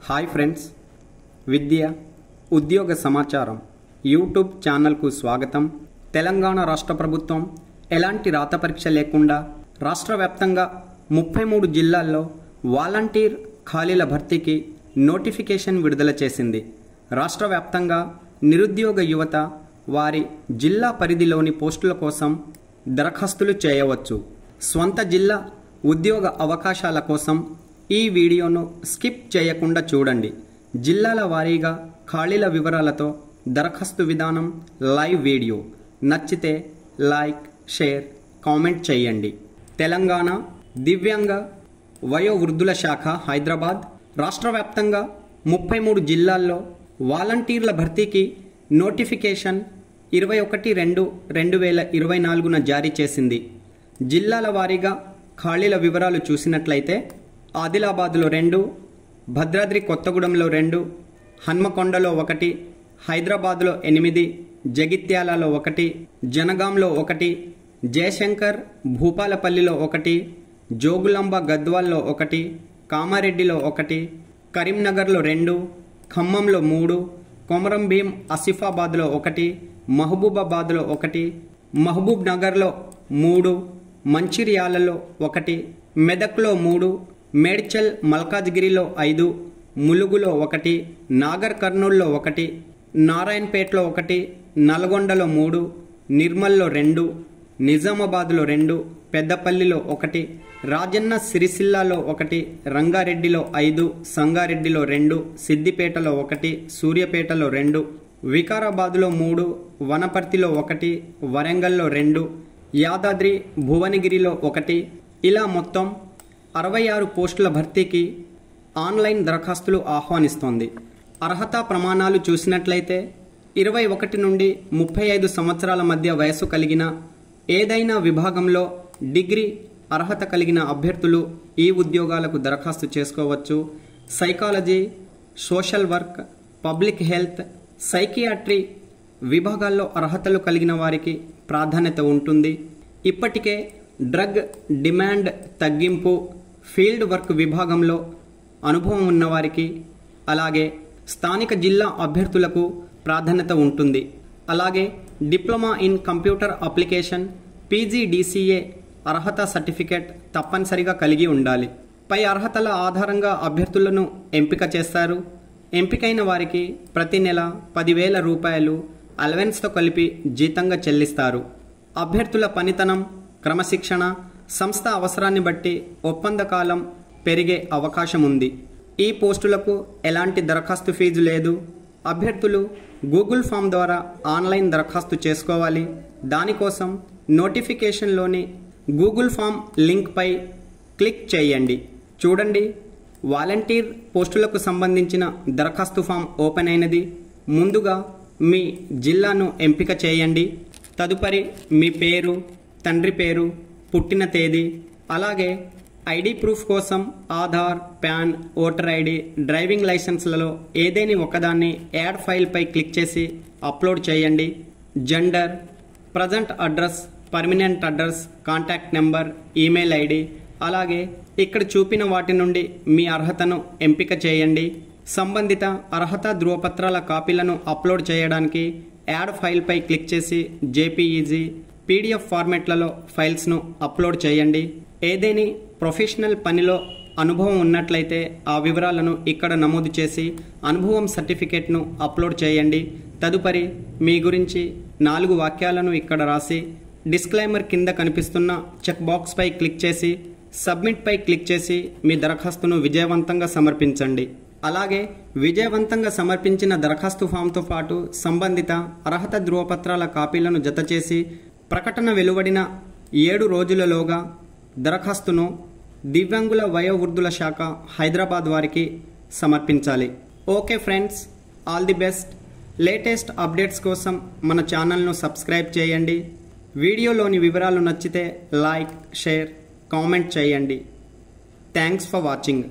Hi friends, విద్య ఉద్యోగ సమాచారం YouTube ఛానల్కు స్వాగతం. తెలంగాణ రాష్ట్ర ప్రభుత్వం ఎలాంటి రాత పరీక్ష లేకుండా రాష్ట్ర వ్యాప్తంగా 33 జిల్లాల్లో వాలంటీర్ ఖాళీల భర్తీకి నోటిఫికేషన్ విడుదల చేసింది. రాష్ట్ర వ్యాప్తంగా నిరుద్యోగ యువత వారి జిల్లా పరిధిలోని పోస్టుల కోసం దరఖాస్తులు చేయవచ్చు. స్వంత జిల్లా ఉద్యోగ అవకాశాల కోసం ఈ వీడియోను స్కిప్ చేయకుండా చూడండి. జిల్లాల వారీగా ఖాళీల వివరాలతో దరఖాస్తు విధానం లైవ్ వీడియో. నచ్చితే లైక్, షేర్, కామెంట్ చేయండి. తెలంగాణ దివ్యాంగ వయోవృద్ధుల శాఖ హైదరాబాద్ రాష్ట్ర వ్యాప్తంగా 33 జిల్లాల్లో వాలంటీర్ల భర్తీకి నోటిఫికేషన్ 21/2/2024 జారీ చేసింది. జిల్లాల వారీగా ఖాళీల వివరాలు చూసినట్లయితే ఆదిలాబాద్లో 2, భద్రాద్రి కొత్తగూడెంలో 2, హన్మకొండలో 1, హైదరాబాద్లో 8, జగిత్యాలలో 1, జనగాంలో 1, జయశంకర్ భూపాలపల్లిలో 1, జోగులాంబ గద్వాల్లో 1, కామారెడ్డిలో 1, కరీంనగర్లో 2, ఖమ్మంలో 3, కొమరం భీం ఆసిఫాబాద్లో 1, మహబూబాబాద్లో 1, మహబూబ్ నగర్లో 3, మంచిర్యాలలో 1, మెదక్లో 3, మేడ్చల్ మల్కాజ్గిరిలో 5, ములుగులో 1, నాగర్ కర్నూల్లో 1, నారాయణపేటలో 1, నల్గొండలో 3, నిర్మల్లో 2, నిజామాబాద్లో 2, పెద్దపల్లిలో 1, రాజన్న సిరిసిల్లాలో 1, రంగారెడ్డిలో 5, సంగారెడ్డిలో 2, సిద్దిపేటలో 1, సూర్యాపేటలో 2, వికారాబాద్లో 3, వనపర్తిలో 1, వరంగల్లో 2, యాదాద్రి భువనగిరిలో 1. ఇలా మొత్తం 66 పోస్టుల భర్తీకి ఆన్లైన్ దరఖాస్తులు ఆహ్వానిస్తోంది. అర్హతా ప్రమాణాలు చూసినట్లయితే 21 నుండి 35 సంవత్సరాల మధ్య వయస్సు కలిగిన ఏదైనా విభాగంలో డిగ్రీ అర్హత కలిగిన అభ్యర్థులు ఈ ఉద్యోగాలకు దరఖాస్తు చేసుకోవచ్చు. Psychology, social work, public health, psychiatry విభాగాల్లో అర్హతలు కలిగిన వారికి ప్రాధాన్యత ఉంటుంది. ఇప్పటికే డ్రగ్ డిమాండ్ తగ్గింపు, ఫీల్డ్ వర్క్ విభాగంలో అనుభవం ఉన్నవారికి, అలాగే స్థానిక జిల్లా అభ్యర్థులకు ప్రాధాన్యత ఉంటుంది. అలాగే diploma in computer application, PGDCA అర్హత సర్టిఫికేట్ తప్పనిసరిగా కలిగి ఉండాలి. పై అర్హతల ఆధారంగా అభ్యర్థులను ఎంపిక చేస్తారు. ఎంపికైన వారికి ప్రతి నెల 10,000 రూపాయలు అలవెన్స్తో కలిపి జీతంగా చెల్లిస్తారు. అభ్యర్థుల పనితనం, క్రమశిక్షణ, సంస్థ అవసరాన్ని బట్టి ఒప్పంద కాలం పెరిగే అవకాశం ఉంది. ఈ పోస్టులకు ఎలాంటి దరఖాస్తు ఫీజు లేదు. అభ్యర్థులు గూగుల్ ఫామ్ ద్వారా ఆన్లైన్ దరఖాస్తు చేసుకోవాలి. దానికోసం నోటిఫికేషన్లోని గూగుల్ ఫామ్ లింక్పై క్లిక్ చేయండి. చూడండి, వాలంటీర్ పోస్టులకు సంబంధించిన దరఖాస్తు ఫామ్ ఓపెన్ అయినది. ముందుగా మీ జిల్లాను ఎంపిక చేయండి. తదుపరి మీ పేరు, తండ్రి పేరు, పుట్టిన తేదీ, అలాగే ఐడి ప్రూఫ్ కోసం Aadhaar, PAN, voter ID, driving లైసెన్స్లలో ఏదేని ఒకదాన్ని యాడ్ ఫైల్పై క్లిక్ చేసి అప్లోడ్ చేయండి. Gender, present address, permanent address, contact number, email ID, అలాగే ఇక్కడ చూపిన వాటి నుండి మీ అర్హతను ఎంపిక చేయండి. సంబంధిత అర్హత ధృవపత్రాల కాపీలను అప్లోడ్ చేయడానికి యాడ్ ఫైల్పై క్లిక్ చేసి JPEG, PDF ఫార్మాట్లలో ఫైల్స్ను అప్లోడ్ చేయండి. ఏదేని ప్రొఫెషనల్ పనిలో అనుభవం ఉన్నట్లయితే ఆ వివరాలను ఇక్కడ నమోదు చేసి అనుభవం సర్టిఫికేట్ను అప్లోడ్ చేయండి. తదుపరి మీ గురించి 4 వాక్యాలను ఇక్కడ రాసి డిస్క్లైమర్ కింద కనిపిస్తున్న చెక్ బాక్స్పై క్లిక్ చేసి సబ్మిట్పై క్లిక్ చేసి మీ దరఖాస్తును విజయవంతంగా సమర్పించండి. అలాగే విజయవంతంగా సమర్పించిన దరఖాస్తు ఫామ్తో పాటు సంబంధిత అర్హత ధృవపత్రాల కాపీలను జతచేసి ప్రకటన వెలువడిన 7 రోజులలోగా దరఖాస్తును దివ్యాంగుల వయోవృద్ధుల శాఖ హైదరాబాద్ వారికి సమర్పించాలి. Okay friends, all the best. Latest updates కోసం మన ఛానల్ను సబ్స్క్రైబ్ చేయండి. వీడియోలోని వివరాలు నచ్చితే లైక్, షేర్, కామెంట్ చేయండి. Thanks for watching.